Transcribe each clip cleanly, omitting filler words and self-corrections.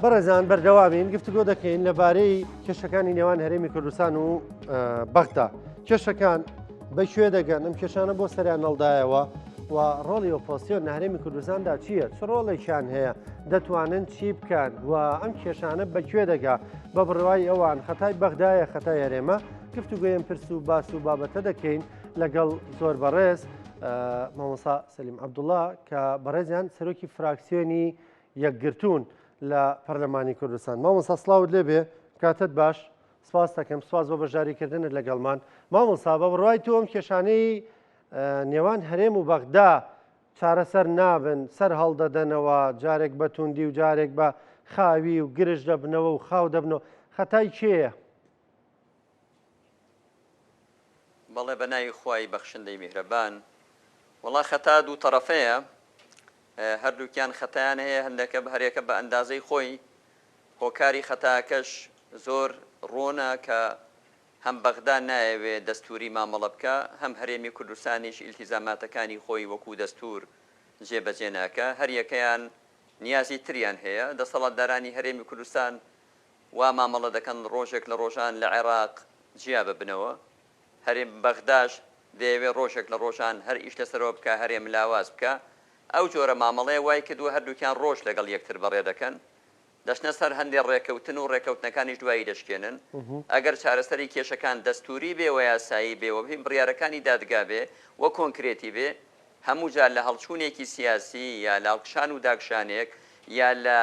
بەڕێزان بەردەوامین گفتگۆ دەکەین لەبارەی کێشەکانی نێوان هەرێمی کوردستان و بەغدا. کێشەکان بەکوێ دەگەن؟ ئەم کێشانە بۆ سەریان هەڵدایەوە و ڕۆڵی ئۆپۆزیسیۆن لە هەرێمی کوردستاندا چییە؟ چ ڕۆڵێکیان هەیە؟ دەتوانن چی بکەن و ئەم کێشانە بەکوێ دەگا؟ بە بڕوای ئەوان خەتای بەغدایە خەتای هەرێمە؟ گفتوگوێن پرس و باس و بابەتە دەکەین لەگەڵ زۆر بەڕێز مامۆستا سەلیم عەبدوڵڵا کە بەڕێزیان سەرۆکی فراکسیۆنی یەکگرتوون لە پەرلەمانی کوردستان. مامۆستا سڵاوت لێبێ، کاتت باش، سپاس دەکەم، سپاس بۆ بەشداریکردنت لەگەڵمان. مامۆستا بە بڕوای تۆ ئەم کێشانەی نێوان هەرێم و بەغدا چارەسەر نابن، سەر هەڵدەدەنەوە، جارێک بە توندی و جارێک بە خاوی و گرژ دەبنەوە و خاو دەبنەوە، خەتای کێیە؟ بەڵێ بەناوی خوای بەخشندەی میهرەبان، وەڵا خەتا دوو تەرەفەیە، هەردووکیان خەتایان هەیە، هەندێکە هەرێکە بە ئەندازەی خۆی. هۆکاری خەتاکەش زۆر ڕۆنە کە هەم بەغدا نایەوێ دەستوری مامەڵە بکە، هەم هەرێمی کوردستانیش ئیلتیزاماتەکانی خۆی وەکو دەستور جێبەجێ ناکە. هەریەکەیان نیازی تریان هەیە. دەسەڵاتدارانی هەرێمی کوردستان وا مامەڵە دەکەن ڕۆژێک لە ڕۆژان لە عێراق جیا ببنەوە، هەرێم بەغداش دەیەوێت ڕۆژێک لە ڕۆژان هەر ئیش لەسەرەوە بکە، هەرێم لاواز بکە. ئەو جۆرە مامەڵەیە وای کردووە هەردووکیان ڕۆژ لەگەڵ یەکتر بەڕێ دەکەن، دەچنە سەر هەندێک ڕێکەوتن و ڕێکەوتنەکانیش دوایی دەشکێنن. ئەگەر چارەسەری کێشەکان دەستوری بێ و یاسایی بێ و بڕیارەکانی دادگا بێ و کۆنکرێتی بێ، هەموو جار لە هەڵچوونێکی سیاسی یا لە هەڵکشان و داکشانێک یا لە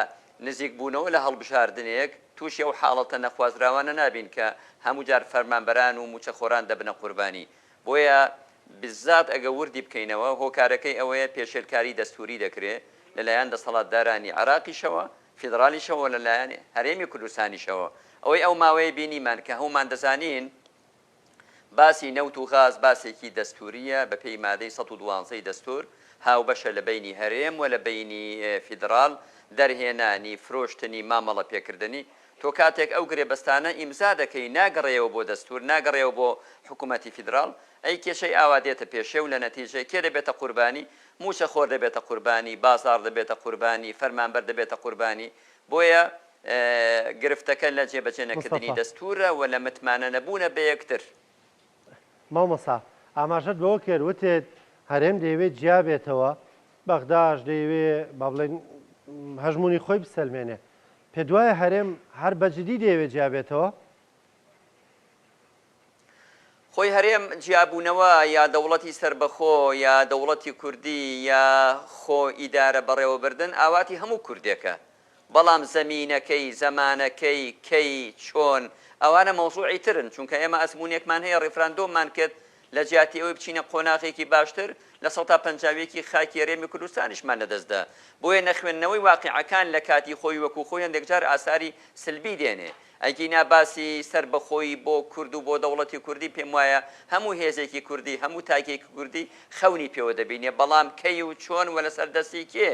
نزیکبوونەوە لە هەڵبژاردنێک تووشی ئەو حاڵەتە نەخوازراوانە نابین کە هەموو جار فەرمانبەران و موچەخۆران دەبنە قوربانی. بۆیە بزات ئەگە وردی بکەینەوە، هۆکارەکەی ئەوەیە پێشێلکاری دەستوری دەکرێت لەلایەن دەسەڵاتدارانی عێراقیشەوە، فیدرالیشەوە، لەلایەن هەرێمی کوردستانیشەوە. ئەوەی ئەو ماوەیە بینیمان کە هەمومان دەزانین باسی نەوت و غاز باسێکی دەستوریە بە پێی مادەی 112 دەستور، هاوبەشە لە بینی هەرێم و لە بینی فیدرال، دەرهێنانی فرۆشتنی مامەڵە پێکردنی. تۆ کاتێک ئەو گرێبەستانە ئیمزا دەکەی ناگەڕێەوە بۆ دەستور، ناگەڕێەوە بۆ حکوومەتی فیدرال، ئەی کێشەی ئاوا دێتە پێشێ و لە نەتیجەی کێ دەبێتە قوربانی؟ موچە خۆر دەبێتە قوربانی، بازار دەبێتە قوربانی، فەرمانبەر دەبێتە قوربانی. بۆیە گرفتەکە لە جێبەجێ نەکردنی دەستورە و لە متمانە نەبوونە بە یەکتر. مامۆستا ئاماژەت بەوە کرد وتێت هەرێم دەیەوێت جیا بێتەوە، بەغداش دەیەوێت با بڵێن هەژمونی خۆی بسەلمێنێ، پێ دوایە هەرێم هەر بەجددی دەیەوێت جیا بێتەوە؟ خۆی هەرێم جیابوونەوە یا دەوڵەتی سربەخۆ یا دەوڵەتی کوردی یا خۆ ئیدارە بەڕێوەبردن ئاواتی هەموو کوردێکە، بەڵام زەمینەکەی، زەمانەکەی، کەی، چۆن ئەوانە مەوزوعی ترن، چونکە ئێمە ئەزمونێکمان هەیە ڕێفراندۆممان کرد لە جیاتی ئەوەی بچینە قۆناغێکی باشتر لە 150 خاکی هەرێمی کوردستانیشمان لەدەستدا. بۆیە نەخوێندنەوەی واقعەکان لە کاتی خۆی وەکو خۆی هەندێک جار ئاساری سلبی دێنێ. ئەگینا باسی سربەخۆی بۆ کورد و بۆ دەوڵەتی کوردی پێم وایە هەموو هێزێکی کوردی، هەموو تاکێکی کوردی خەونی پێوە دەبینێ، بەڵام کەی و چۆن وە لەسەر دەستی کێ؟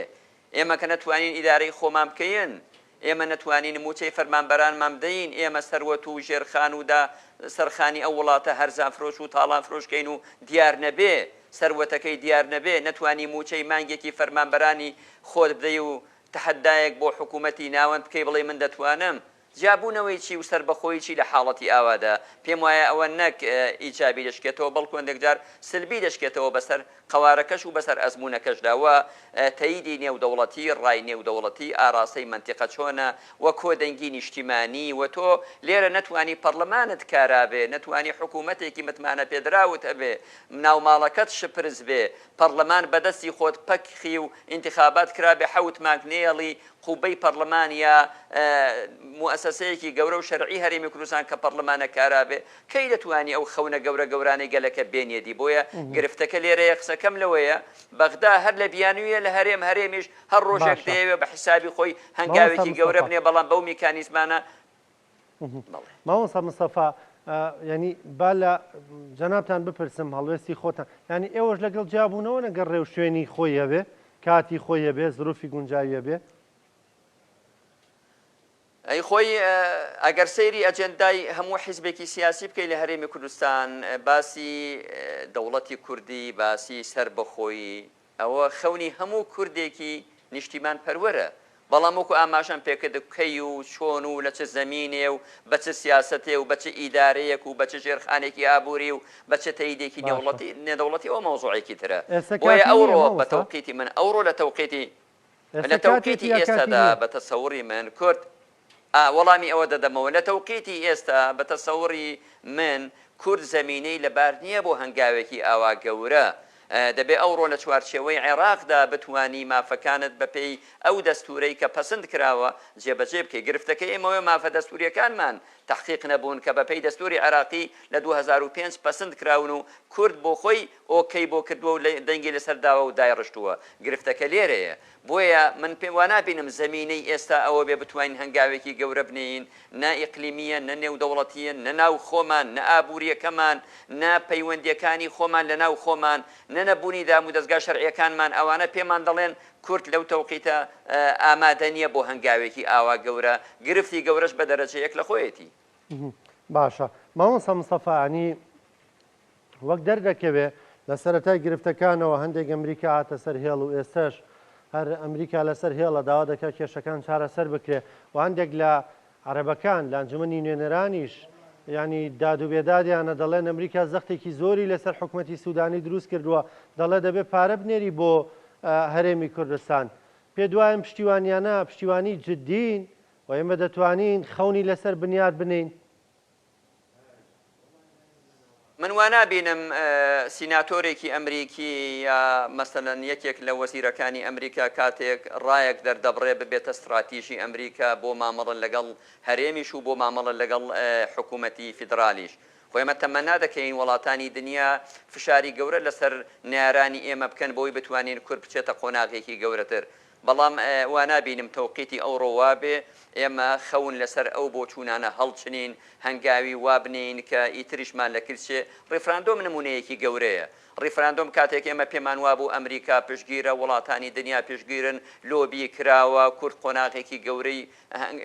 ئێمە کە نەتوانین ئیدارەی خۆمان بکەین، ئێمە نەتوانین موچەی فەرمانبەرانمان بدەین، ئێمە سەروەت و ژێرخان و دا سەرخانی ئەو وڵاتە هەرزان فرۆش و تاڵان فرۆشکەین و دیار نەبێ، سەروەتەکەی دیار نەبێ، نەتوانی موچەی مانگێکی فەرمانبەرانی خۆت بدەی و تەحەدایەک بۆ حکوومەتی ناوەند بکەی بڵێ من دەتوانم. جابوونەوەی چی و سربەخۆی چی لە حاڵەتی ئاوادا پێم وایە ئەوە نەک ئیجابی دەشکێتەوە، بەڵکو هەندێک جار سلبی دەشکێتەوە بەسەر قەوارەکەش و بەسەر ئەزمونەکەشداوە. تەییدی نێودەوڵەتی، ڕای نێودەوڵەتی، ئاراستەی منتیقە چۆنە وە کۆدەنگی نیشتیمانی، و تۆ لێرە نەتوانی پەرلەمانت کارابێ، نەتوانی حکوومەتێکی متمانە پێدراوت هەبێ، ناوماڵەکەت شپرز بێ، پەرلەمان بەدەستی خۆت پەکخی و ئینتیخابات کرابێ، حەوت مانگ نێڵی قوبەی پەرلەمان یا مؤسسەیەکی گەورە و شەرعی هەرێمی کوردستان کە پەرلەمانە کارابێ، کەی دەتوانی ئەو خەونە گەورە گەورانەی گەلەکە بێنێدی؟ بۆیە گرفتەکە لێرەیە، قسەکەم لەوەیە بەغدا هەر لە بیانویە لە هەرێمیش هەر ڕۆژێک دەیەوێت بە حیسابی خۆی هەنگاوێکی گەورە بنێ، بەڵام بەو میکانیزمانە. مامۆستا مستەفا، ینی با لە جەنابتان بپرسم هەڵوێستی خۆتان، ینی ئێوەش لەگەڵ جیابوونەوە نەگەڕ ڕێو شوێنی خۆی هەبێ، کاتی خۆی هەبێ، زروفی گونجاوی هەبێ؟ ئەی خۆی ئەگەر سەیری ئەجەندای هەموو حیزبێکی سیاسی بکەی لە هەرێمی کوردستان، باسی دەوڵەتی کوردی، باسی سربەخۆیی، ئەوە خەونی هەموو کوردێکی نیشتیمان پەروەرە بەڵام وەکو ئاماژەم پێکرد کەی و چۆن و لە چه زمینێ و بە چه سیاسەتێ و بە چه ئیدارەیەک و بە چه ژێرخانێکی ئابووری و بە چه تەیدێکی نێدەوڵەتی ئەو مەوزوعێکی ترە بۆیە ئەوڕۆ بە تەوقیتی من ئەوڕۆ لە تەوقیتی ئێستادا بە تەسەوڕی من کورد وەڵامی ئەوە دەدەمەوە لە تەوقیتی ئێستا بە تەسەوڕی من کورد زمینەی لەبار نییە بۆ هەنگاوێکی ئاوا گەورە دەبێ ئەوڕۆ لە چوارچێوەی عێراقدا بتوانی مافەکانت بەپێی ئەو دەستورەی کە پەسەند کراوە جێبەجێ بکەی گرفتەکەی ئێمەوە مافە دەستوریەکانمان تحقیق نەبوون کە بەپێی دەستوری عێراقی لە 2005 پەسەند کراون و کورد بۆ خۆی ئۆکەی بۆ کردووە و دەنگی لەسەرداوە و دایڕشتووە گرفتەکە لێرەیە بۆیە من پێم وا نابینم زمینەی ئێستا ئەوە بێ بتوانین هەنگاوێکی گەورە بنین نە ئیقلیمیە نە نێودەوڵەتیە نە ناو خۆمان نە ئابوووریەکەمان نە پەیوەندیەکانی خۆمان لە ناو خۆمان نە نەبوونی دام و دەستگا شەرعیەکانمان ئەوانە پێمان دەڵێن کورد لەو تەوقیتە ئامادە نییە بۆ هەنگاوێکی ئاوا گەورە گرفتی گەورەش بە دەرەجەیەک لە خۆیەتی باشە مامۆستا مستەفانی وەک دەردەکەوێ لە سەرەتای گرفتەکانەوە هەندێک ئەمریکا هاتە سەر هێڵ و ئێستش هەر ئەمریکا لەسەر هێڵە داوا دەکات کێشەکان چارەسەر بکرێ و هەندێک لە عەرەبەکان لە ئەنجومەنی نوێنەرانیش ینی داد و بێدادیانە دەڵێن ئەمریکا زەختێکی زۆری لەسەر حکوومەتی سوودانی دروست کردووە دەڵێ دەبێت پارە بنێری بۆ هەرێمی کوردستان پێ دوایە پشتیوانیانە پشتیوانی جددین و ئێمە دەتوانین خەونی لەسەر بنیاد بنین من وانابینم سیناتۆرێکی ئەمریکی یا مەسەلەن یەکێک لە وەزیرەکانی ئەمریکا کاتێک ڕایەک دەردەبڕێ ببێتە استراتیژی ئەمریکا بۆ مامەڵە لەگەڵ هەرێمیش و بۆ مامەڵە لەگەڵ حکوومەتی فیدرالیش خۆمە تەمەنا دەکەین وڵاتانی دنیا فشاری گەورە لەسەر نارانی ئێمە بکەن بۆی بتوانین کورد بچێتە قۆناغێکی گەورەتر بەڵام وانابینم تەوقیتی ئەوڕۆ وابێ ئێمە خەون لەسەر ئەو بۆ چوونانە هەڵچنین هەنگاوی وابنین کە ئیتریشمان لە کرچێ ڕێفراندۆم نمونەیەکی گەورەیە ڕیفراندۆم کاتێک ئێمە پێمان وابوو ئەمریکا پشگیرە وڵاتانی دنیا پێشگیرن لۆبی کراوە کورد قۆناغێکی گەورەی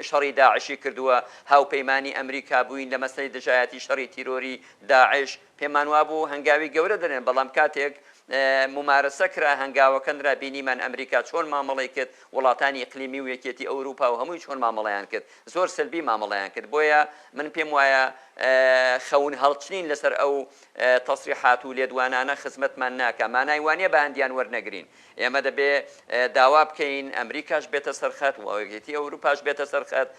شەڕی داعشی کردووە هاوپەیمانی ئەمریکا بووین لە مەسلەی دژایەتی شەڕی تیرۆری داعش پێمان وابوو هەنگاوی گەورە دەنێن بەڵام کاتێک ممارسە کرا هەنگاوەکەندرا بینیمان ئەمریکا چۆن مامەڵی کرد وڵاتانی ئیقلیمی و یەکێتی ئەوروپا و هەمووی چۆن مامەڵەیان کرد زۆر سلبی مامەڵەیان کرد بۆیە من پێم وایە خەون هەڵچنین لەسەر ئەو تەسریحات و لێدوانانە خزمەتمان ناکە مانای وانە بە هەندیان وەرنەگرین ئێمە دەبێ داوا بکەین ئەمریکاش بێتە سەرخەت و یەکێتی ئەوروپاش بێتە سەرخەت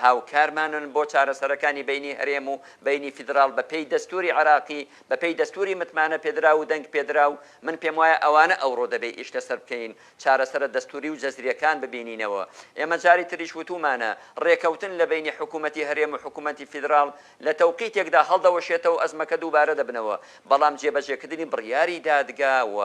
هاوکارمانن بۆ چارەسەرەکانی بینی هەرێم و بینی فیدرال بەپێی دەستوری عراقی بەپێی دەستوری متمانە پێدرا و دەنگ پێدرا و من پێم وایە ئەوانە ئەوڕۆ دەبێ ئیش لەسەر بکەین چارەسەرە دەستوری و جەزریەکان ببینینەوە ئێمە جاری تریش وتومانە ڕێکەوتن لە بینی حکوومەتی هەرێم و حکوومەتی فیدرال لە تەوقیتێکدا هەڵدەوەشێتەوە ئەزمەکە دووبارە دەبنەوە بەڵام جێبەجێکردنی بڕیاری دادگا و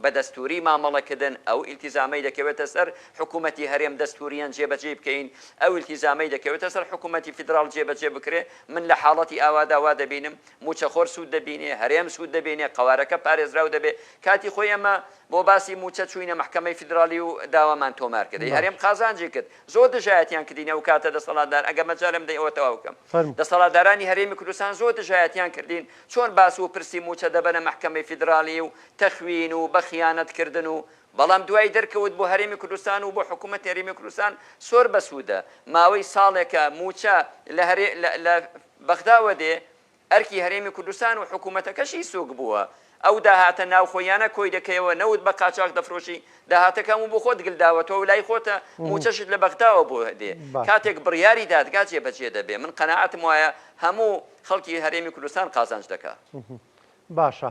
بە دەستوری مامەڵەکردن ئەو ئیلتیزامەی دەکەوێتە سەر حکوومەتی هەرێم دەستوریان جێبەجێ بکەین ئەو ئیلتیزامەی دەکەوێتە سەر حکوومەتی فیدرال جێبەجێ بکرێ من لە حاڵەتی ئاواداوا دەبینم موچەخۆر سوود دەبینێ هەرێم سوود دەبینێ قوارەکە پارێزراو دەبێ کاتی خۆی ئەمە بۆ باسی موچە چوینە محکەمەی فیدرالی و داوامان تۆمار کردی هەرێم قازانجی کرد زۆر دژایەتیان کردینە و کاتە دەسەڵاتدار ئەگە مەجالم دەی ئەوە تەواو بکەم دەسەڵاتدارانی هەرێمی کوردستان زۆر دژایەتیان کردین چۆن باس و پرسی موچە دەبەنە محکەمەی فیدرالی و تەخوین و بە خیانەتکردن و بەڵام دوای دەرکەوت بۆ هەرێمی کوردستان و بۆ حکوومەت هەرێمی کوردستان سۆر بەسوودە ماوەی ساڵێکە موچە لە بەغداوە دێ ئەرکی هەرێمی کوردستان و حکوومەتەکەشی سوک بووە ئەو داهاتە ناوخۆیانە کۆی دەکەیەوە نەوت بە قاچاق دەفرۆشی داهاتەکەم و بۆ خۆت گلداوەتەوە و لای خۆتە موچەشت لە بەغداوە بۆ دێ کاتێک بڕیاری دادگا جێبەجێ دەبێ من قەناعەتم وایە هەموو خەڵکی هەرێمی کوردستان قازانج دەکات باشە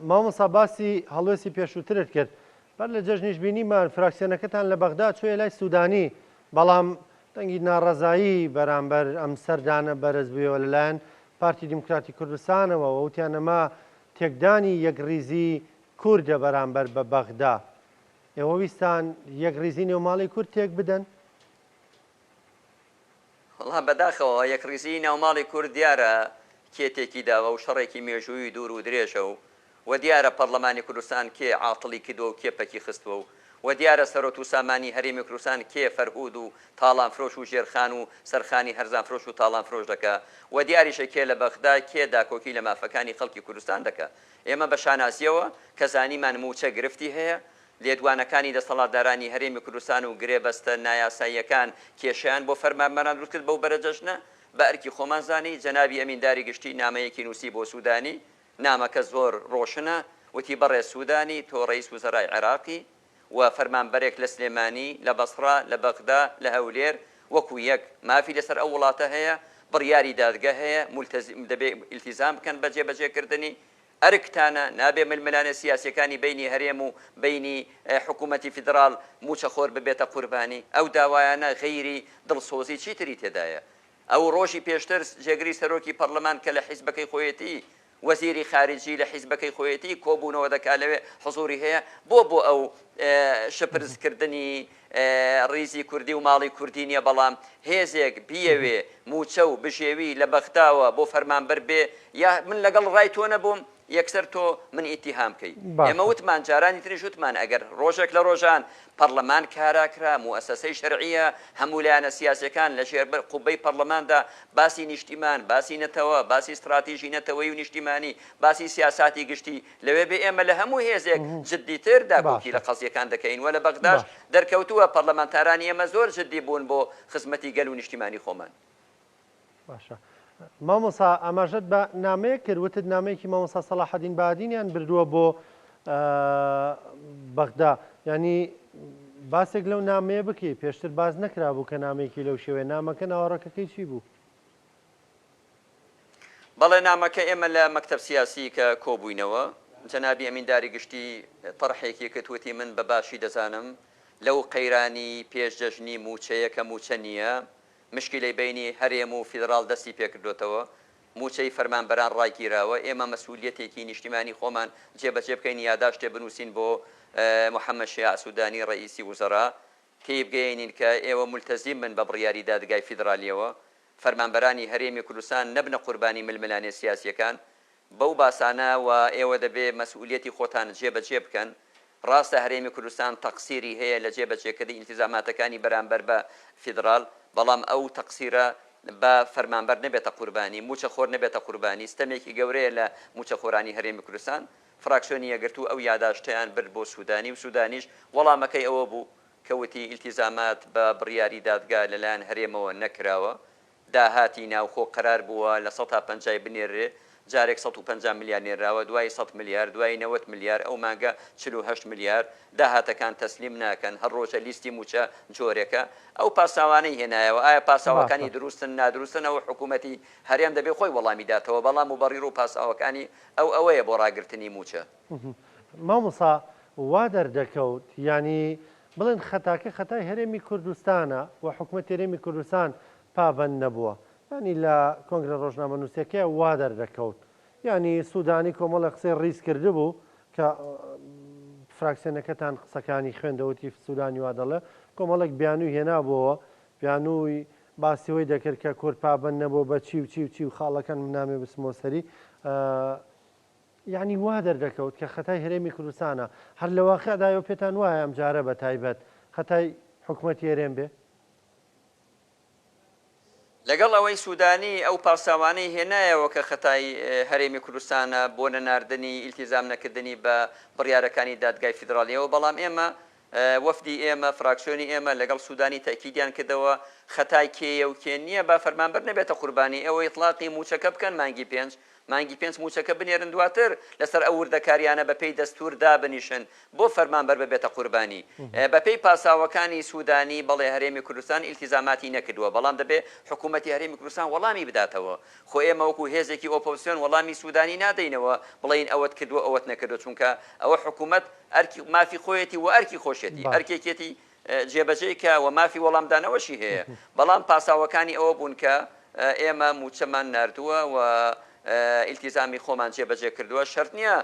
مامۆستا باسی هەڵوێستی پێشووترت کرد بەر لە جەژنیش بینیمان فراکسیۆنەکەتان لە بەغدا چوێ لای سوودانی بەڵام دەنگی ناڕەزایی بەرامبەر ئەم سەردانە بەرز بوویەوە لەلایەن پارتی دیموکراتی کوردستانەوە وتیان ئەمە تێکدانی یەکریزی کوردە بەرامبەر بە بەغدا ئێوە ویستان یەکریزی نێوماڵی کورد تێک بدەن وەڵا بەداخەوە یەکریزی ناوماڵی کورد دیارە کێتێکی داوە و شەڕێکی مێژووی دوور و درێژە و دیارە پەرلەمانی کوردستان کێ عاتڵی کردووە و کێپەکی خستووە و دیارە سەرۆت و سامانی هەرێمی کوردستان کێ فەرهود و تاڵان فرۆش و ژێرخان و سەرخانی هەرزان فرۆش و تاڵان فرۆش دەکا و دیاریشە کێ لە بەغدا کێ داکۆکی لە مافەکانی خەڵکی کوردستان دەکا ئێمە بە شاناسیەوە کە زانیمان موچە گرفتی هەیە لێدوانەکانی دەسەڵاتدارانی هەرێمی کوردستان و گرێبەستە نایاساییەکان کێشیان بۆ فەرمانبەران دروست کرد بەو بەرەجەشنە بە ئەرکی خۆمان زانی جەنابی ئەمینداری گشتی نامەیەکی نووسی بۆ سوودانی نامەکە زۆر ڕۆشنە وتی بەڕێ سوودانی تۆ ڕئیس وزەرای عێراقی و فەرمانبەرێک لە سلێمانی لە بەسڕا لە بەغدا لە هەولێر وەکو یەک مافی لەسەر ئەو وڵاتە هەیە بڕیاری دادگە هەیە دەبێ ئیلتیزام بکەن بە جێبەجێکردنی ئەرکتانە نابێ ململانە سیاسەکانی بینی هەرێم و بینی حکوومەتی فیدرال موچەخۆر ببێتە قوربانی ئەو داوایانە غەیری دڵسۆزی چیتری تێدایە ئەو ڕۆژی پێشتر جێگری سەرۆکی پەرلەمان کە لە حیزبەکەی خۆیەتی وەزیری خارجی لە حیزبەکەی خۆیەتی کۆبوونەوە دەکات لەوێ حزوری هەیە بۆ ئەو شپرزکردنی ڕیزی کوردی و ماڵی کوردی نیە بەڵام هێزێک بیەوێ موچە و بژێوی لە بەختاوە بۆ فەرمانبەر بێ یا من لەگەڵ ڕای تۆ نەبووم یەکسەر تۆ من ئیتیهامکەی ئێمە وتمان جارانی تریش وتمان ئەگەر ڕۆژێک لە ڕۆژان پەرلەمان کاراکرا موەسسەسەی شەرعیە هەموو لایەنە سیاسەکان لە ژێر قوبەی پەرلەماندا باسی نیشتیمان باسی نەتەوە باسی استراتیژی نەتەوەی و نیشتیمانی باسی سیاساتی گشتی لەوێ بێ ئێمە لە هەموو هێزێک جددیتر داکۆکی لە قەزیەکان دەکەین وە لە بەغداش دەرکەوتووە پەرلەمانتارانی ئێمە زۆر جددی بوون بۆ خزمەتی گەل و نیشتیمانی خۆمان. باشە. مامۆسا ئاماژەت بە نامەیە کردوتت نامەیەکی مامۆسا سەلاحەدین بەهادینیان بردووە بۆ بەغدا ینی باسێک لەو نامەیە بکەی پێشتر باز نەکرابوو کە نامەیەکی لەو شێوەیە نامەکە ناوەڕەکەکەی چی بوو؟ بەڵێ نامەکە ئێمە لە مەکتەب سیاسی کە کۆبووینەوە جەنابی ئەمینداری گشتی طرحێکی کردوەتی من بە باشی دەزانم لەو قەیرانی پێشجەژنی موچەیە کە موچە نییە مشکلەی بینی هەرێم و فیدرال دەستی پێکردوێتەوە موچەی فەرمانبەران ڕایگیراوە ئێمە مەسئولیەتێکی نیشتیمانی خۆمان جێبەجێ بکەین یاداشتێ بنووسین بۆ محەممەد شیع سوودانی ڕئیسی وزەرا پێی بگەێنین کە ئێوە ملتەزیم من بە بڕیاری دادگای فیدرالیەوە فەرمانبەرانی هەرێمی کوردستان نەبنە قوربانی ململانێ سیاسیەکان بەو باسانە و ئێوە دەبێ مەسئولیەتی خۆتان جێبەجێ بکەن ڕاستە هەرێمی کوردستان تەقسیری هەیە لە جێبەجێکردنی ئیلتیزاماتەکانی بەرامبەر بە فیدرال بەڵام ئەو تەقسیرە بە فەرمانبەر نەبێتە قوربانی موچەخۆر نەبێتە قوربانی ستەمێکی گەورەیە لە موچەخۆرانی هەرێمی کوردستان فراکسیۆنی یەگرتو ئەو یاداشتیان برد بۆ سوودانی و سوودانیش وەڵامەکەی ئەوە بوو کەوتی ئیلتیزامات بە بڕیاری دادگا لەلایەن هەرێمەوە نەکراوە داهاتی ناوخۆ قرار بووە لە 150 بنێرێ جارێک 150 میلیار نێراوە دوای 100 میلیار دوای 90 میلیار ئەو مانگە 48 میلیار داهاتەکان تەسلیم ناکەن هەر ڕۆژە لیستی موچە جۆرێکە ئەو پاساوانەی هێنایەوە ئایا پاساوەکانی دروستن نادروستن ئەو حکوومەتی هەرێم دەبێت خۆی وەڵامی داتەوە بەڵام و بەڕیر و پاساوەکانی ئەوەیە بۆ ڕاگررتنی موچە مامۆسا وا دەردەکەوت ینی بڵێن خەتاکە خەتای هەرێمی کوردستانە و حکوومەت هەرێمی کوردستان پابەند نەبووە ینی لە کۆنگرە ڕۆژنامە نووسەکەی وا دەردەکەوت ینی سوودانی کۆمەڵە قسەی ڕیز کرده بوو کە فراکسیۆنەکەتان قسەکانی خوێندەوەتی سوودانی وا دەڵێ کۆمەڵێک بیانووی هێنابەوە بیانووی باسیەوەی دەکرد کە کورد پابەند نەبوو بە چی و چی و چی و خاڵەکان نامێ بسمۆسەری یعنی وا دەردەکەوت کە خەتای هەرێمی کوردستانە هەر لە واقعدایەوە پێتان وایە ئەم جارە بە تایبەت خەتای حکوومەتی هەرێم بێ لەگەڵ ئەوەی سوودانی ئەو پاساوانەی هێنایەوە کە خەتای هەرێمی کوردستانە بۆ نەناردنی ئیلتیزام نەکردنی بە بڕیارەکانی دادگای فیدرالیەوە بەڵام ئێمە وەفدی ئێمە فراکسیۆنی ئێمە لەگەڵ سوودانی تاکیدیان کردەوە خەتای کێیە و کێ نییە با فەرمانبەر نەبێتە قوربانی ئەوە ئیطلاقی موچەکە بکەن مانگی پێنج موچەکە بنێرن دواتر لەسەر ئەو وردەکاریانە بەپێی دەستور دابنیشن بۆ فەرمانبەر ببێتە قوربانی بەپێی پاساوەکانی سوودانی بەڵێ هەرێمی کوردستان ئیلتیزاماتی نەکردووە بەڵام دەبێ حکوومەتی هەرێمی کوردستان وەڵامی بداتەوە خۆ ئێمە وەکو هێزێکی ئۆپۆزیسیۆن وەڵامی سوودانی نادەینەوە بڵین ئەوەت کردووە ئەوەت نەکردو چونکە ئەوە حکوومەت مافی خۆیەتی و ئەرکی خۆشێتی ئەرکێکێتی جێبەجێکە و مافی وەڵامدانەوەشی هەیە بەڵام پاساوەکانی ئەوە بوون کە ئێمە موچەمان ناردووە و ئیلتیزامی خۆمان جێبەجێ کردووە شەرت نییە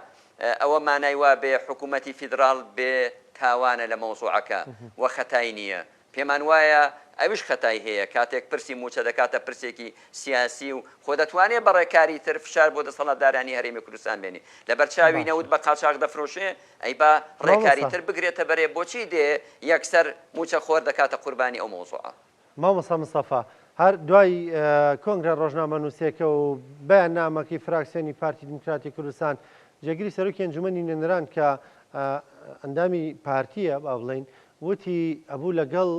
ئەوە مانای وا بێ حکوومەتی فیدرال بێ تاوانە لە مەوزوعەکە و خەتای نییە پێمان وایە ئەوش خەتای هەیە کاتێک پرسی موچە دەکاتە پرسێکی سیاسی و خۆ دەتوانێت بەڕێکاری تر فشار بۆ دەسەڵاتدارانی هەرێمی کوردستان بێنی لە بەرچاوی نەوت بە قاچاق دەفرۆشێ ئەی با ڕێکاری تر بگرێتە بەرێ بۆچی دێ یەکسەر موچە خۆر دەکاتە قوربانی ئەو مەوزوعە مامۆستا مستەفا هەر دوای کۆنگرە ڕۆژنامە نووسێکە و بەیان نامەکەی فراکسیۆنی پارتی دموکراتی کوردستان جێگیری سەرۆکی ئەنجومەنی نوێنەران کە ئەندامی پارتیە با بڵین وتی ئەبوو لەگەڵ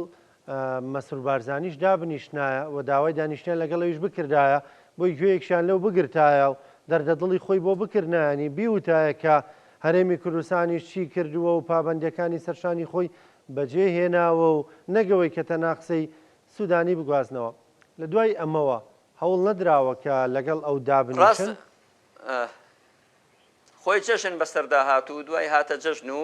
مەسرور بارزانیش دابنیشتایە و داوای دانیشتیان لەگەڵەویش بکردایە بۆی گوێیەکشان لەو بگرتایە و دەردەدڵی خۆی بۆ بکردنانی بیوتایە کە هەرێمی کوردستانیش چی کردووە و پابەندەکانی سەرشانی خۆی بەجێ هێناوە و نەگەوەی کە تەنها قسەی سوودانی بگوازنەوە لە دوای ئەمەوە هەوڵ نەدراوە کە لەگەڵ ئەو دابنیشن خۆی جەژن بەسەردا هاتوو دوای هاتە جەژن و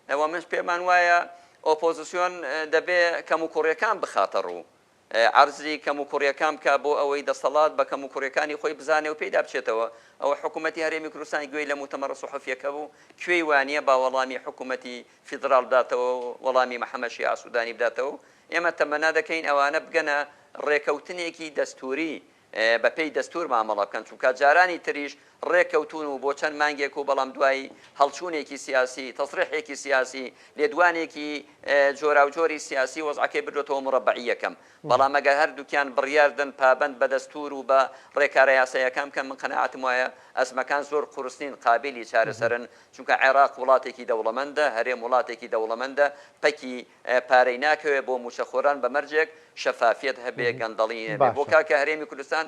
ئەوە من پێمان وایە ئۆپۆزیسیۆن دەبێ کەم و کوڕیەکان بخاتە ڕوو عرضی کەم و کوڕیەکان بکە بۆ ئەوەی دەسەڵات بە کەم و کوڕیەکانی خۆی بزانێ و پێدا بچێتەوە ئەوە حکوومەتتی هەرێمی کوردستانی گوێی لە موتەمەڕە سوحەفیەکە بوو کوێی وانە با وەڵامی حکوومەتتی فیدراڵ بداتەوە وەڵامی محەممەد شیع سوودانی بداتەوە ئێمە تەمەنا دەکەین ئەوانە بگەنە ڕێکەوتنێکی دەستوری بەپێی دەستور مامەڵە بکەن چونکە جارانی تریش ڕێکەوتون و بۆ چەند مانگێک و بەڵام دوایی هەڵچوونێکی سیاسی تەسریحێکی سیاسی لێدوانێکی جۆرا و جۆری سیاسی وەزعەکەی بردوێتەوە مڕەبعیەکەم بەڵام ئەگەر هەردووکیان بڕیاردن پابند بە دەستور و بە ڕێکارە یاساییەکان کەم من قەنەعاتم وایە ئەزمەکان زۆر قورسنین قابلی چارەسەرن چونکە عێراق وڵاتێکی دەوڵەمەندە هەرێم وڵاتێکی دەوڵەمەندە پەکی پارەی ناکەوێت بۆ موچەخۆران بە مەرجێک شەفافیت هەبێ گەندەڵی نەبێ بۆ کاکە هەرێمی کوردستان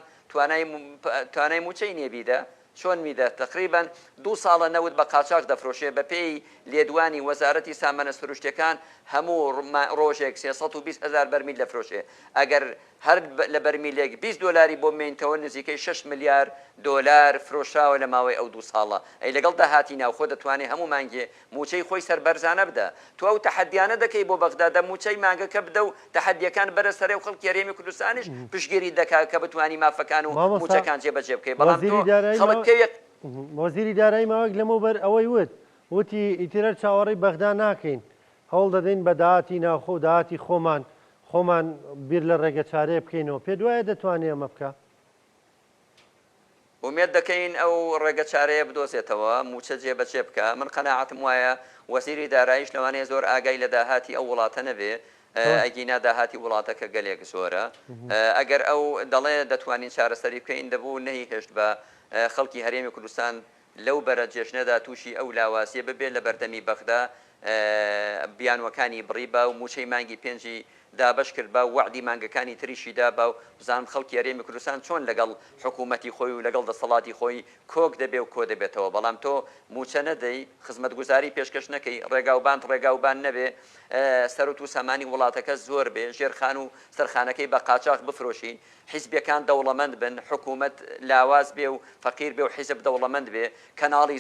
توانای موچەی نێبیدە چۆن میدە تقریبان 2 ساڵە نەوت بە قاچاق دەفرۆشێ بە پێی لێدوانی وەزارەتی سامانە سروشتەکان هەموو ڕۆژێک 320,000 بەرمیل دەفرۆشێ ئەگەر هەر لە بەرمیلێک 20 دلاری بۆ مێنتەوە نزیکەی 6 ملیار دلار فرۆشراوە لە ماوەی ئەو 2 ساڵە ئەی لەگەڵ داهاتی ناوخۆ دەتوانێت هەموو مانگێ موچەی خۆی سەربەرزانە بدە تو ئەو تەحەدیانە دەکەی بۆ بەغدادە موچەی مانگەکە بدە و تەحەدیەکان بەرەسەرێ و خەڵکی هەرێمی کوردستانیش پشتگیری دەکات کە بتوانی مافەکان و موچەکان جێبەجێ بکەی بەڵام خەڵک پێوێت وەزیری دارایی ماوەک لەمەوبەر ئەوەی وتی ئیترە چاوەڕی بەغدا ناکەین هەوڵ دەدەین بە داهاتی ناوخۆ داهاتی خۆمان بیر لە ڕێگە چارەیە بکەینەوە پێ دوایە دەتوانێت ئەمە بکە ومێت دەکەین ئەو ڕێگە چارەیە بدۆزێتەوە موچە جێبەجێ بکە من قەنەعاتم وایە وەزیری داراییش لەوانەیە زۆر ئاگای لە داهاتی ئەو وڵاتە نەبێ ئەگینا داهاتی وڵاتەکە گەلێک زۆرە ئەگەر ئەو دەڵێ دەتوانین چارەسەری بکەین دەبوو نەهی هێشت بە خەڵکی هەرێمی کوردستان لەو بەرە جێژنەدا تووشی ئەو لاوازیە ببێت لە بەردەمی بەغدا بیانوەکانی بڕی بە و موچەی مانگی پێنجی دابش کرد بە وعدی مانگەکانی تریشیدا بە و بزانم خەڵکی هەرێمی کوردستان چۆن لەگەڵ حکوومەتی خۆی و لەگەڵ دەسەڵاتی خۆی کۆک دەبێ و کۆ دەبێتەوە بەڵام تۆ موچە نەدەی خزمەتگوزاری پێشکەش نەکەی ڕێگاوبان نەبێ سەرۆت و سامانی وڵاتەکە زۆر بێ ژێرخان و سەرخانەکەی بە قاچاق بفرۆشین حیزبەکان دەوڵەمەند بن حکوومەت لاواز بێ و فەقیر بێ و حیزب دەوڵەمەند بێ کەناڵی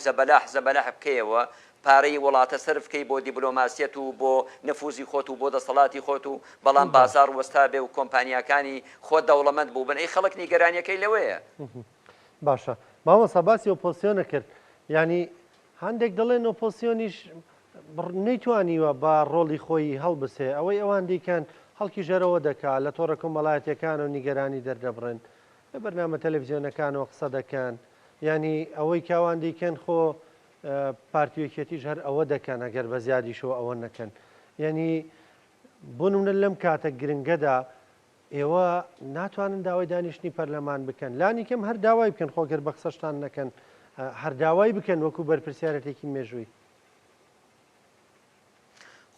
زەبەلاح بکەیەوە پارەی وڵاتە سرفکەی بۆ دیبلۆماسیەت و بۆ نفوزی خۆت و بۆ دەسەڵاتی خۆت و بەڵام بازار وەستا بێ و کۆمپانیەکانی خۆت دەوڵەمەند بوو بن ئەی خەڵک نیگەرانیەکەی لەوەیە باشە مامۆستا باسی ئۆپۆزیسیۆنە کرد ینی هەندێک دەڵێن ئۆپۆزیسیۆنیش نەیتوانیوە بە ڕۆڵی خۆی هەڵبسێ ئەوەی ئەوان دیکەن هەڵکی ژەرەوە دەکات لە تۆڕە کۆمەڵایەتیەکان و نیگەرانی دەردەبڕن لە بەرنامە تەلەڤیزیۆنەکانەوە قسە دەکەن ینی ئەوەی کاوان دیکەن خۆ پارتیۆکێتیش هەر ئەوە دەکەن ئەگەر بە زیادیشەوە ئەوە نەکەن یعنی بۆ نمونە لەم کاتە گرنگەدا ئێوە ناتوانن داوای دانیشتنی پەرلەمان بکەن لانی کەم هەر داوای بکەن خۆگەر بە قسەشتان نەکەن هەر داوای بکەن وەکو بەرپرسیارەتێکی مێژووی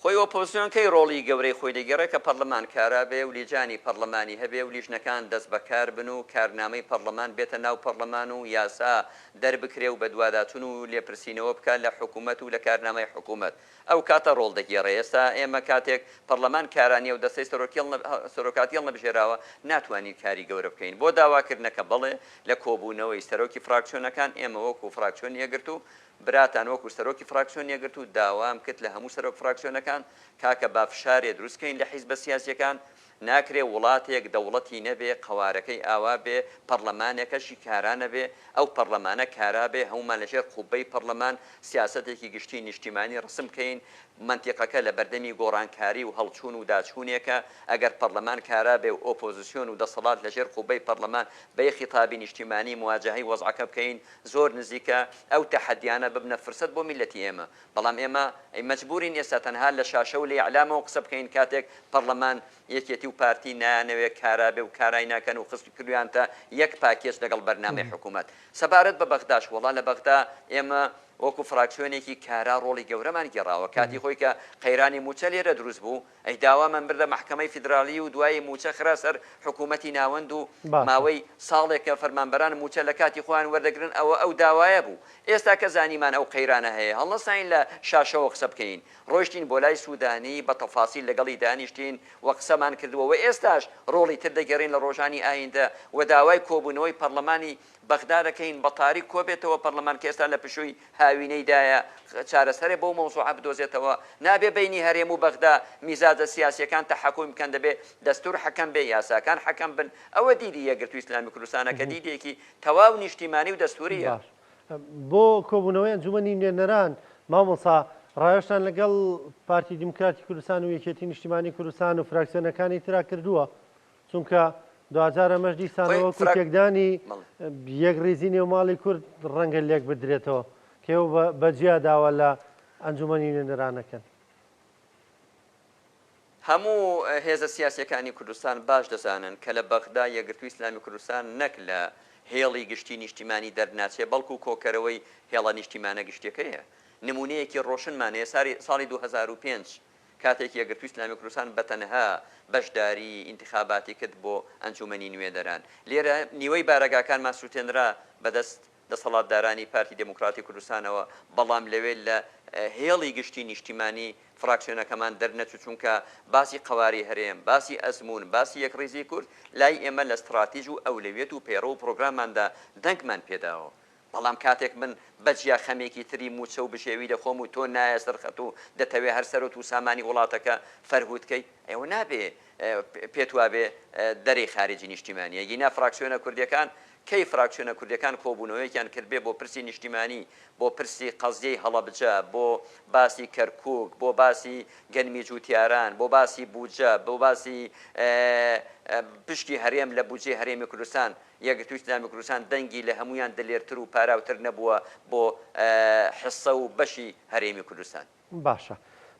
خۆی ئۆپۆزیسیۆن کەی ڕۆڵی گەورەی خۆی دەگەڕێت کە پەرلەمان کارا بێ و لیجانی پەرلەمانی هەبێ و لیژنەکان دەست بەکار بن و کارنامەی پەرلەمان بێتە ناو پەرلەمان و یاسا دەربکرێ و بە دوواداچون و لێپرسینەوە بکات لە حکوومەت و لە کارنامەی حکوومەت ئەو کاتە ڕۆڵ دەگێڕێ ئێستا ئێمە کاتێک پەرلەمان کارانیە و دەستەی سەرۆکاتیان لەبژێراوە ناتوانین کاری گەورە بکەین بۆ داواکردنەکە بڵێ لە کۆبوونەوەی سەرۆکی فراکسیۆنەکان ئێمە وەکو فراکسیۆن یەگرت و براتان وەکو سەرۆکی فراکسیۆن یەگرت و داوام کرد لە هەموو سەرۆک فراکسیۆنەکان کاکە بافشارێ دروستکەین لە حیزبە سیاسیەکان ناکرێ وڵاتێک دەوڵەتی نەبێ قوارەکەی ئاوا بێ پەرلەمانێکەشی کارانە بێ ئەو پەرلەمانە کارا بێ هەمومان لەژێر قوبەی پەرلەمان سیاسەتێکی گشتی نیشتیمانی ڕسم بکەین منتیقەکە لە بەردەمی گۆڕانکاری و هەڵچوون و داچوونێکە ئەگەر پەرلەمان کارا بێ و ئۆپۆزیسیۆن و دەسەڵات لەژێر قوبەی پەرلەمان بە خیتابی نیشتیمانی مواجهەی وەزعەکە بکەین زۆر نزیکە ئەو تەحەدیانە ببنە فرسەت بۆ میلەتی ئێمە بەڵام ئێمە مەجبورین ئێستا تەنها لە شاشە و لە ئیعلامەوە قسە بکەین کاتێک پەرلەمان یەکێتی و پارتی نانەوێت کارا بێ و کارای ناکەن و خست کردویانتە یەک پاکێج لەگەڵ بەرنامەی حکوومەت سەبارەت بە بەغداش وڵا لە بەغدا ئێمە وەکو فراکسیۆنێکی کارا ڕۆڵی گەورەمان گێڕاوە کاتی خۆی کە قەیرانی موچە لێرە دروست بوو ئەی داوامان بردە محکمەی فیدرالی و دوای موچە خرا سەر حکوومەتی ناوەند و ماوەی ساڵێکە فەرمانبەران موچە لە کاتی خۆیان وەردەگرن ئەو داوایە بوو ئێستا کە زانیمان ئەو قەیرانە هەیە هەڵنەساین لە شاشەوە قسە بکەین ڕۆیشتین بۆ لای سوودانی بە تەفاسیل لەگەڵی دانیشتین و قسەمان کردووە ئێستاش ڕۆڵی تر دەگەڕین لە ڕۆژانی ئایندە و داوای کۆبوونەوەی پەرلەمانی بەغدا دەکەین بە تاریک کۆبێتەوە پەرلەمان کە ئێستا لە پشووی هاوینەیدایە چارەسەرێ بۆ مەوزوعە بدۆزێتەوە نابێ بینی هەرێم و بەغدا میزاجە سیاسیەکان تەحەکوم بکەن دەبێ دەستور حەکەم بێ یاساکان حەکەم بن ئەوە دیدی یەکگرتووی ئیسلامی کوردستانە کە دیدێکی تەواو نیشتیمانی و دەستوریە بۆ کۆبوونەوەی ئەنجومەنی نوێنەران مامۆسا ڕایشتان لەگەڵ پارتی دیموکراتی کوردستان و یەکێتی نیشتیمانی کوردستان و فراکسیۆنەکانی ترا کردووە چونکە دوجار ئەمەش دیسانەوە کوتێکدانی یەک ڕێزی نێوماڵی کورد ڕەنگە لێک بدرێتەوە کێو بەجیا داوە لە ئەنجومەنی نوێنەرانەکەن هەموو هێزە سیاسیەکانی کوردستان باش دەزانن کە لە بەغدا یەکگرتووی ئیسلامی کوردستان نەک لە هێڵی گشتی نیشتیمانی دەرناچێ بەڵکو کۆکەرەوەی هێڵە نیشتیمانە گشتەکەیە نمونەیەکی ڕۆشنمانەیە ساڵی 2005 کاتێک یەکگرتووی ئیسلامی کوردستان بەتەنها بەشداری ئینتخاباتی کرد بۆ ئەنجومەنی نوێنەران لێرە نیوەی بارەگاکانمان سووتێنرا بەدەست دەسەڵاتدارانی پارتی دموکراتی کوردستانەوە بەڵام لەوێ لە هێڵی گشتی نیشتیمانی فراکسیۆنەکەمان دەرنەچوو چونکە باسی قەواری هەرێم باسی ئەزمون باسی یەکڕێزی کورد لای ئێمە لە استراتیژ و ئەولەویەت و پێڕە و پرۆگرامماندا دەنگمان پێداوە بەڵام کاتێک من بەجیا خەمێکی تری موچە و بشێوی دەخۆم و تۆ نایە سەرخەت و دەتەوێ هەر سەرۆت و سامانی وڵاتەکە فەرهودکەی ئێوە نابێ پێت وابێ دەرەی خارجی نیشتیمانی ئەگینا فراکسیۆنە کوردیەکان کەی فراکسیۆنە کوردیەکان کۆبوونەوەیەکیان کردبێ بۆ پرسی نیشتیمانی بۆ پرسی قەزیەی هەڵەبجە بۆ باسی کەرکووک بۆ باسی گەنمی جووتیاران بۆ باسی بودجە بۆ باسی پشتی هەرێم لە بودجێ هەرێمی کوردستان یەکگرتووی ئیسلامی کوردستان دەنگی لە هەمویان دلێرتر و پاراوتر نەبووە بۆ حسە و بەشی هەرێمی کوردستان باشە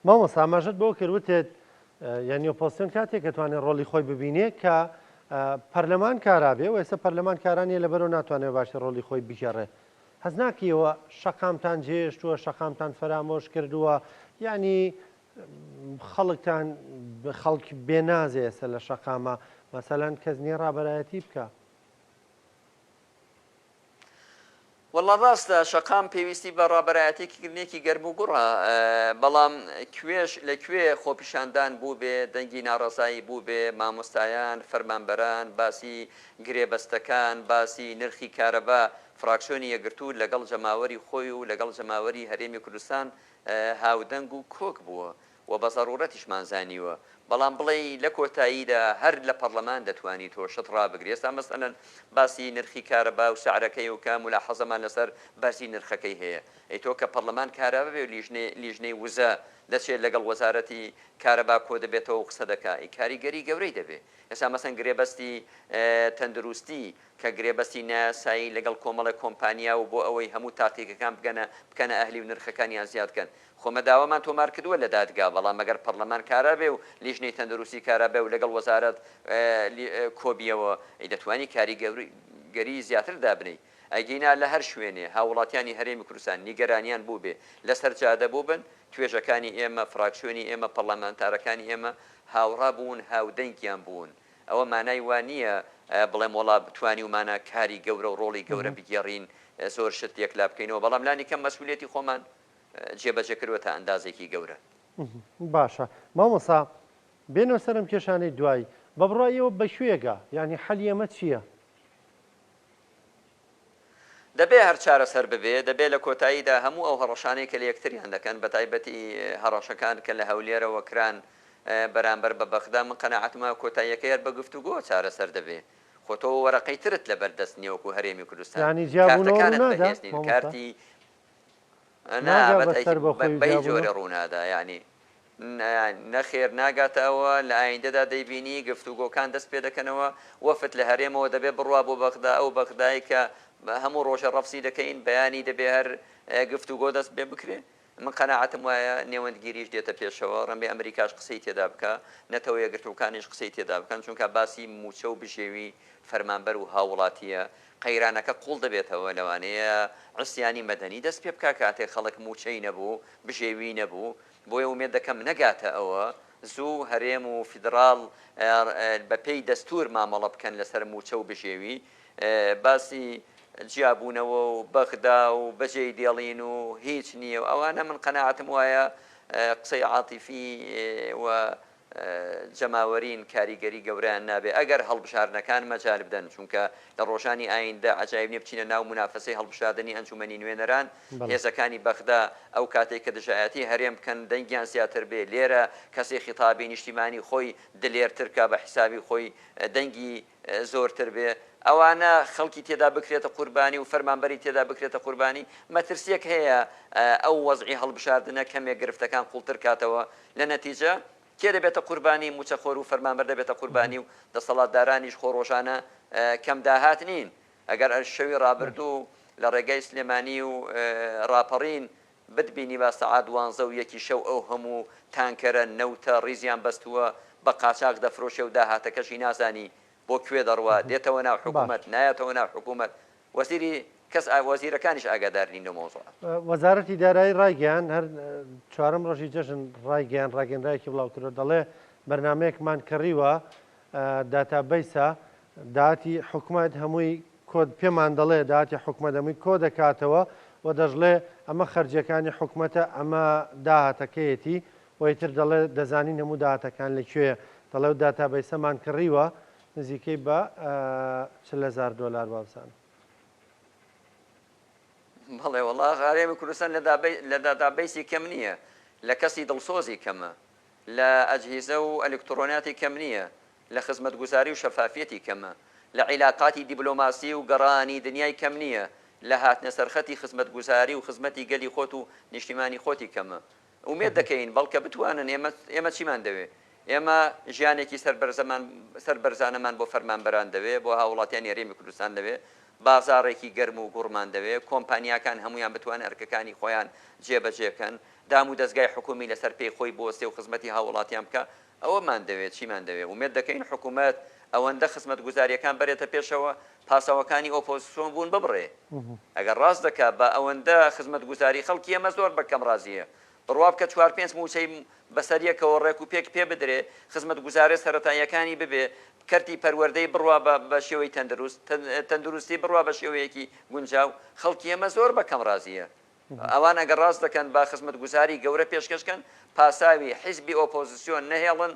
مامۆستا ئاماژەت بۆ کردوتێت یعنی ئۆپۆزسیۆن کاتێک دەتوانێت ڕۆڵی خۆی ببینێت کە پەرلەمان کارابێ و ئێستا پەرلەمان کارانیە لەبەرەوە ناتوانێت باشی ڕۆڵی خۆی بگەڕێ هەز ناکەیەوە شەقامتان جێشتووە شەقامتان فەرامۆش کردووە یعنی خەڵکتان خەڵک بێنازێ ئێستا لە شەقامە مەسەلەن کەس نییە ڕابەرایەتی بکە والله ڕاستە شەقام پێویستی بە ڕابەرایەتێکردنێکی گەرم و گوڕە بەڵام کوێش لەکوێ خۆپیشاندان بوو بێ دەنگی ناڕەزایی بوو بێ مامۆستایان فەرمانبەران باسی گرێبەستەکان باسی نرخی کارەبا فراکسیۆنی یەکگرتوو لەگەڵ جەماوەری خۆی و لەگەڵ جەماوەری هەرێمی کوردستان هاودەنگ و کۆک بووە و بە زەڕورەتیشمان زانیوە بەڵام بڵێ لە کۆتاییدا هەر لە پەرلەمان دەتوانی تۆ شت ڕابگری ئێستا مەسەلەن باسی نرخی کارەبا و سعرەکەی و کام و لە حەزەمان لەسەر باسی نرخەکەی هەیە ئەی تۆ کە پەرلەمان کارابە بێ و لیژنەی وزە دەچێت لەگەڵ وەزارەتی کارەبا کۆ دەبێتەوە و قسە دەکات کاریگەری گەورەی دەبێت ئێستا مەسەن گرێبەستی تەندروستی کە گرێبەستی ناسایی لەگەڵ کۆمەڵە کۆمپانیا و بۆ ئەوەی هەموو تاقیەکان بکەنە ئەهلی و نرخەکانیان زیادکەن خۆمە داوامان تۆمار کردووە لە دادگا بەڵام ئەگەر پەرلەمان کارابێ و لیژنەی تەندروستی کارابێ و لەگەڵ وەزارەت کۆبیەوە دەتوانی کاریگەری زیاتر دابنەی ئەگەینا لە هەر شوێنێ هاوڵاتیانی هەرێمی کوردستان نیگەرانیان بوو بێ لەسەر جادە بوو بن توێژەکانی ئێمە فراکسیۆنی ئێمە پەرلەمانتارەکانی ئێمە هاوڕا بوون هاودەنگیان بوون ئەوە مانای وانە بڵێم وڵا بتوانی ومانە کاری گەورە و ڕۆڵی گەورە بگێڕین زۆر شت یەکلا بکەینەوە بەڵام لانی کەم مەسئولیەتی خۆمان جێبەجێ کردوە تا ئەندازێکی گەورە باشە مامۆستا بێنەوە سەرم کێشانەی دوای بە بڕایەوە بە شوێگە یعنی حەلی ئەمە چییە؟ دەبێ هەر چارەسەر ببێ دەبێت لە کۆتاییدا هەموو ئەو هەڕەشانەی کە لە یەکتریان دەکەن بە تایبەتی هەڕەشەکان کە لە هەولێرەوە کران بەرامبەر بە بەغدا من قەناعەتمە کۆتاییەکەی هەر بە گفتوگۆ چارەسەر دەبێ خۆ تۆ وەرەقەی ترت لەبەردەست نییە وەکو هەرێمی کوردستان کارتەکانت بەهێزنین کارتی بەی جۆرە ڕوونادا ینی نەخێر ناگاتەوە لە ئایندەدا دەیبینی گفتوگۆکان دەست پێ دەکەنەوە وەفت لە هەرێمەوە دەبێ بڕوا بۆ بەغدا ئەو بەغدای کە هەموو ڕۆژە ڕەفسی دەکەین بەیانی دەبێ هەر گفتوگۆ دەست پێ بکرێ من قەناعەتم وایە نێوەندگیریش دێتە پێشەوە ڕەنبێ ئەمریکاش قسەی تێدا بکە نەتەوە یەکگرتوەکانیش قسەی تێدا بکەن چونکە باسی موچە و بژێوی فەرمانبەر و هاوڵاتیە قەیرانەکە قوڵ دەبێتەوە لەوانەیە عسیانی مەدەنی دەست پێ بکە کاتێک خەڵک موچەی نەبوو بژێوی نەبوو بۆیە ومێت دەکەم نەگاتە ئەوە زوو هەرێم و فیدرال بەپێی دەستور مامەڵە بکەن لەسەر موچە و بژێوی باسی جیابوونەوە و بەغدا و بەجێی دێڵین و هیچ نییە و ئەوانە من قەناعەتم وایە قسەی عاتیفی و جەماوەرین کاریگەری گەوریان نابێ ئەگەر هەڵبشارنەکان مەجال بدەن چونکە لە ڕۆژانی ئایندە عجایب نیە بچینە ناو منافەسەی هەڵبشاردننی ئەنجومەنی نوێنەران هێزەکانی بەغدا ئەو کاتێک کە دژایەتی هەرێم بکەن دەنگیان زیاتر بێ لێرە کەسی خیتابی نیشتیمانی خۆی دلێرترکە بە حیسابی خۆی دەنگی زۆرتر بێ ئەوانە خەڵکی تێدا بکرێتە قوربانی و فەرمانبەری تێدا بکرێتە قوربانی مەترسیەک هەیە ئەو وەزعی هەڵبشاردنە کەمێک گرفتەکان قوڵتر کاتەوە لە نەتیجە کێ دەبێتە قوربانی موچەخۆر و فەرمانبەر دەبێتە قوربانی و دەسەڵاتدارانیش خۆڕۆژانە کەم داهات نین ئەگەر شەوی ڕابردوو لە ڕێگای سلێمانی و ڕاپەڕین بتبینی با سەعات 12 و یەکی شەو ئەو هەموو تانکەرە نەوتە ڕیزیان بەستووە بە قاچاق دەفرۆشێ و داهاتەکەشی نازانی بۆ کوێ دەڕوا دێتەوە ناو حکوومەت نایەتەوە ناو حکوومەت وەزیری کەس وەزیرەکانیش ئاگادار نین لە مۆزوع وەزارەتی دارایی ڕایگەیان هەر چوارەم ڕۆژی جەژن ڕایگەیان ڕاگەنرایەکی بڵاوکردەوە دەڵێ بەرنمەیەکمان کڕیوە داتابیسە داهاتی حکوومەت هەمووی کۆد پێمان دەڵێ داهاتی حکوومەت هەمووی کۆ دەکاتەوە و دەژڵێ ئەمە خەرجیەکانی حکوومەتە ئەمە داهاتەکەیەتی ویتر دەڵێ دەزانین هەموو داهاتەکان لەکوێ دەڵێ و داتابیسەمان کڕیوە نزیکەی بە 40,000 دۆلار بابزان. بەڵێ وڵا هەرێمی کوردستان لە داتابیسی کەم نییە لە کەسی دڵسۆزی کەمە لە ئەجهیزە و ئەلکترۆنیاتی کەم نییە لە خزمەتگوزاری و شەفافیەتی کەمە لە عیلاقاتی دیبلۆماسی و گەڕانی دنیای کەم نییە لە هاتنە سەرخەتی خزمەتگوزاری و خزمەتی گەلی خۆت و نیشتیمانی خۆتی کەمە ومێت دەکەین بەڵکە بتوانن ئێمە چیمان دەوێ ئێمە ژیانێکی سەربەرزانەمان بۆ فەرمانبەران دەوێ بۆ هاوڵاتیان هەرێمی کوردستان دەوێ بازارێکی گەرم و گوڕمان دەوێ کۆمپانیاکان هەمویان بتوانن ئەرکەکانی خۆیان جێبەجێکەن دام و دەستگای حکومی لەسەر پێی خۆی بۆستێ و خزمەتی هاوڵاتیان بکە ئەوەمان دەوێت چیمان دەوێت ومێت دەکەین حکوومەت ئەوەندە خزمەت گوزاریەکان بەرێتە پێشەوە پاسەوەکانی ئۆپۆزیسیۆن بوون ببڕێ ئەگەر ڕاست دەکات بە ئەوەندە خزمەت گوزاری خەڵکی ئەمە زۆر بەکەم ڕازیە بڕوا بکە 4-5 موچەی بەسەریەکەوە ڕێک و پێک پێ بدرێ خزمەت گوزارێ سەرەتاییەکانی ببێ کەرتی پەروەردەی بڕوا بە شێوەی تەندروستی بڕوا بە شێوەیەکی گونجاو خەڵکی ئەمە زۆر بەکەم ڕازیە ئەوان ئەگەر ڕاست دەکەن با خزمەت گوزاری گەورە پێشکەشکەن پاساوی حیزبی ئۆپۆزیسیۆن نەهێڵن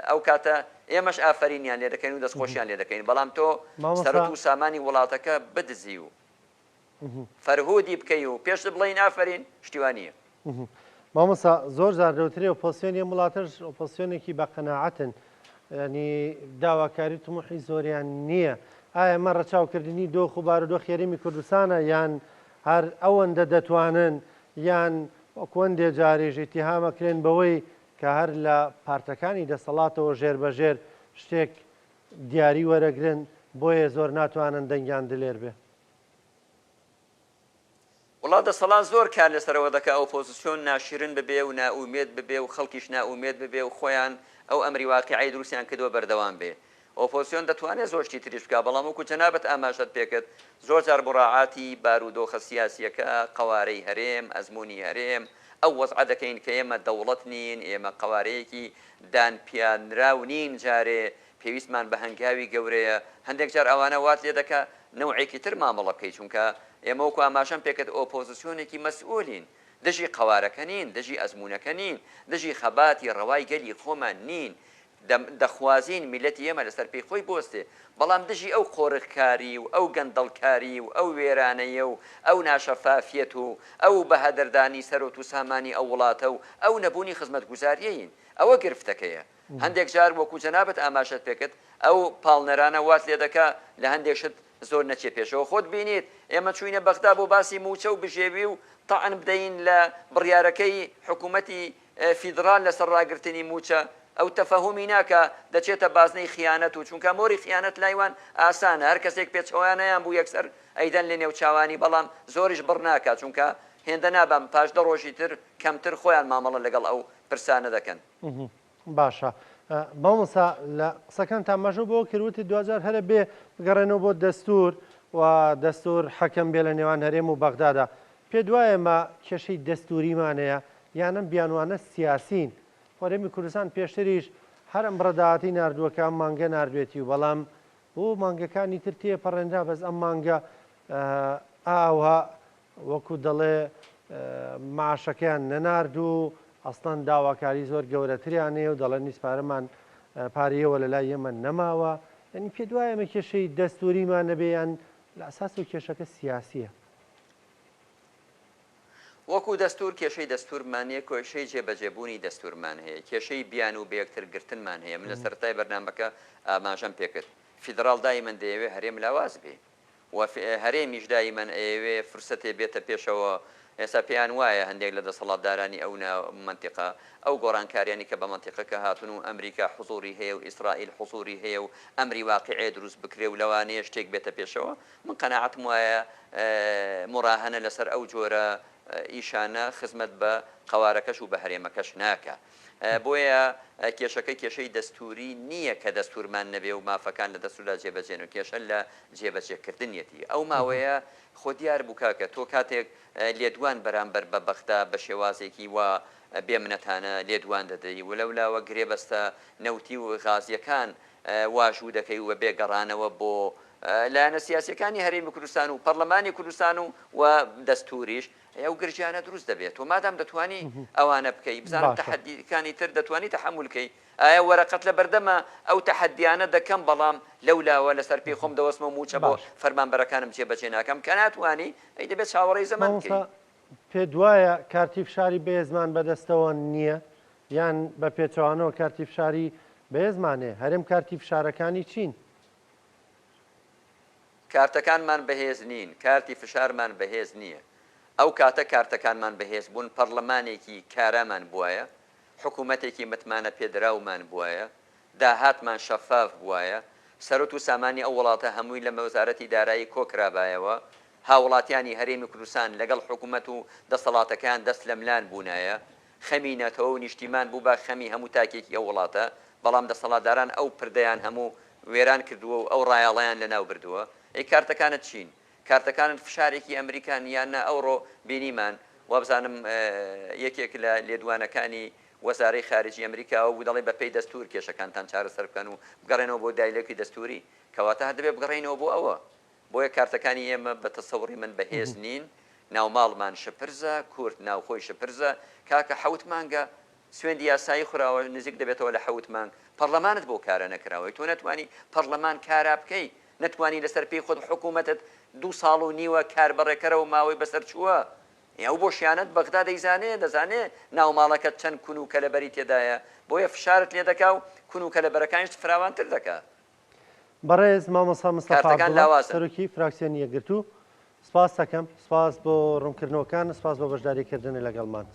ئەو کاتە ئێمەش ئافرینیان لێ دەکەین و دەستخۆشیان لێ دەکەین بەڵام تۆ سەرەت و سامانی وڵاتەکە بدزی و فەرهودی بکەی و پێش بڵین ئافرین شتیوانیە مامۆستا زۆر جار دەوترێ ئۆپۆزیسیۆن یە وڵاتەش ئۆپۆزیسیۆنێکی بە قەناعەتن ینی داواکاری تموحی زۆریان نییە ئایا ئەمە ڕەچاوکردنی دۆخ و بارودۆخ هەرێمی کوردستانە یان هەر ئەوەندە دەتوانن یان وەکوەندێ جاریش ئیتیهامەکرێن بەوەی کە هەر لە پارتەکانی دەسەڵاتەوە ژێربەژێر شتێک دیاری وەرەگرن بۆیە زۆر ناتوانن دەنگیان دلێر بێ وڵات دەسەڵات زۆر کار لەسەرەوە دەکا ئۆپۆزیسیۆن ناشرین ببێ و نائومێد ببێ و خەڵکیش نائومێد ببێ و خۆیان ئەو ئەمری واقعی دروستیان کردووە بەردەوام بێ ئۆپۆزیسیۆن دەتوانێت زۆرشتی تریش بکە بەڵام وەکو جەنابەت ئاماژەت پێکرد زۆر جار بڕاعاتی بارودۆخە سیاسیەکە قەوارەی هەرێم ئەزمموی هەرێم ئەو وەزع دەکەین کە ئێمە دەوڵەت نین ئێمە قەوارەیەکی دانپیانراو نین جارێ پێویستمان بە هەنگاوی گەورەیە هەندێک جار ئەوانە وات لێ دەکا نەوعێکی تر مامەڵە بکەی چونکە ئێمە وەکو ئاماژەم پێکرد ئۆپۆزیسیۆنێکی مەسئولین دژی قەوارەکە نین دژی ئەزمموونەکە نین دژی خەباتی ڕەوای گەلی خۆمان نین دەخوازین میلەتی ئێمە لەسەر پێی خۆی بۆستێ بەڵام دژی ئەو قۆڕخکاری و ئەو گەندەڵکاری و ئەو وێرانەیە و ئەو ناشەفافیەت و ئەو بەهەدەردانی سەرۆت و سامانی ئەو وڵاتە و ئەو نەبوونی خزمەت گوزاریەین ئەوە گرفتەکەیە هەندێک جار وەکو جەنابەت ئاماژەت پێکرد ئەو پاڵنەرانە وات لێ دەکا لە هەندێک شت زۆر نەچێ پێشەوە خۆت بینیت ئێمە چوینە بەغدا بۆ باسی موچە و بژێوی و تاعن بدەین لە بڕیارەکەی حکوومەتی فیدرال لەسەر ڕاگررتنی موچە ئەو تەفەهمی ناکە دەچێتە بازنەی خیانەت و چونکە مۆری خیانەت لایوان ئاسانە هەر کەسێک پێچەوانیان بوو یەکسەر ئەیدەن لە نێو چاوانی بەڵام زۆریش بڕ ناکات چونکە هێندە نابم پاش دە ڕۆژی تر کەمتر خۆیان مامەڵە لەگەڵ ئەو پرسانە دەکەن. باشە بەڵسا لە قسەکانتان مەژوو بۆ کردوتی 2000 هەرە بێ بگەڕێنەوە بۆ دەستور و دەستور حەکەم بێ لە نێوان هەرێم و بەغدادا پێ دوایەمە کێشەی دەستوریمانەیە یانم بیانوانە سیاسین هەرێمی کوردستان پێشتریش هەرم ڕەداهاتی نردووەکە ئەم مانگە نردوێتی و بەڵام بۆ مانگەکانی تر تێپەڕێنرا بەس ئەم مانگە ئاوها وەکو دەڵێ معاشەکەیان نەناردوو ئەسڵان داواکاری زۆر گەورەتریانەیە و دەڵێن نیسپارەمان پارەیەوە لە لای ئێمە نەماوە ینی پێ دوایەمە کێشەی دەستوریمان نەبێیان لە ئاساس و کێشەکە سیاسیە. وەکو دەستور کێشەی دەستورمانەیە کۆشەی جێبەجێبوونی دەستورمان هەیە کێشەی بیان و بەیەکتر گرتنمان هەیە من لە سەرەتای بەرنامەکە ئاماژەم پێکرد فیدراڵ دایمەن دەیەوێ هەرێم لاواز بێ و هەرێمیش دایمەن ئەوێ فرسەتێ بێتە پێشەوە ئێستا پێیان وایە هەندێک لە دەسەڵاتدارانی ئەو منتیقە ئەو گۆڕانکاریانی کە بە منتیقەکە هاتون و ئەمریکا حوزوری هەیە و ئیسرائیل حوزوری هەیە و ئەمری واقعێ دروست بکرێ و لەوانەیە شتێک بێتە پێشەوە من قەناعەتم وایە مڕاهەنە لەسەر ئەو جۆرە ئیشانە خزمەت بە قەوارەکەش و بە هەرێمەکەش ناکە بۆیە کێشەکەی کێشەی دەستوری نییە کە دەستورمان نەبێ و مافەکان لە دەستوردا جێبەجێن و کێشە لە جێبەجێکردنیەتی ئەو ماوەیە خۆ دیار بووکاکە تۆ کاتێک لێدوان بەرامبەر بە بەغدا بە شێوازێکی وا بێمنەتانە لێدوان دەدەی و لەولاوە گرێبەستە نەوتی و غازیەکان واژوو دەکەی و بێگەڕانەوە بۆ لایەنە سیاسیەکانی هەرێمی کوردستان و پەرلەمانی کوردستان و دەستوریش ئەو گرجانە دروست دەبێت و مادام دەتوانی ئەوانە بکەی بزانم تەحەدیەکانی تر دەتوانی تەحملکەی ئایا وەرەقەت لە بەردەمە ئەو تەحەدیانە دەکەم بەڵام لەولاوە لەسەر پێی خۆم دەوەستمە موچە بۆ فەرمانبەرەکانم جێبەجێ ناکەم کە ناتوانی ئەی دەبێت چاوەڕێی زەمان بکەی. پێ دوایە کارتی فشاری بێزمان بەدەستەوە نییە یان بە پێچوانەوە کارتی فشاری بێزمانێ هەرێم کارتی فشارەکانی چین؟ کارتەکانمان بەهێز نین کارتی فشارمان بەهێز نییە ئەو کاتە کارتەکانمان بەهێز بوون پەرلەمانێکی کارامان بووایە حکوومەتێکی متمانە پێدراومان بووایە داهاتمان شەفاف بووایە سەرۆت و سامانی ئەو وڵاتە هەمووی لە وەزارەتی دارایی کۆکرابایەوە هاوڵاتیانی هەرێمی کوردستان لەگەڵ حکوومەت و دەسەڵاتەکان دەست لە ملان بوونایە خەمی نەتەوە و نیشتیمان بوو بە خەمی هەموو تاکێکی ئەو وڵاتە بەڵام دەسەڵاتداران ئەو پردەیان هەموو وێران کردووە و ئەو ڕایاڵیان لەناو بردووە ئەی کارتەکانت چین کارتەکانت فشارێکی ئەمریکان یانە ئەوڕۆ بینیمان وابزانم یەکێک لە لێدوانەکانی وەزارەی خارجی ئەمریکاوە بوو دەڵێ بەپێی دەستور کێشەکانتان چارەسەر بکەن و بگەڕێنەوە بۆ دایلەکی دەستوری کەواتە هەردەبێ بگەڕێنەوە بۆ ئەوە بۆیە کارتەکانی ئێمە بە تەسەوڕی من بەهێز نین ناوماڵمان شپرزە کورد ناوخۆی شپرزە کاکە حەوت مانگە سوێندی یاسایی خوراوە نزیک دەبێتەوە لە حەوت مانگ پەرلەمانت بۆ کارە نەکراوەی تۆ نەتوانی پەرلەمان کارا بکەی نەتوانی لەسەر پێی خۆت حکوومەتت 2 ساڵ و نیوە کاربڕێکەرەوە ماوەی بەسەر چووە ئەو بۆ شیانەت بەغدا دەزانێ ناوماڵەکەت چەند کون و کەلەبەری تێدایە بۆیە فشارت لێ دەکا و کون و کەلەبەرەکانیش فراوانتر دەکات. بەڕێز مامۆستا مستەفا سەرۆکی فراکسیۆنی یەکگرتوو سپاس دەکەم سپاس بۆ ڕوونکردنەوەکان سپاس بۆ بەشداریکردن لەگەڵمان.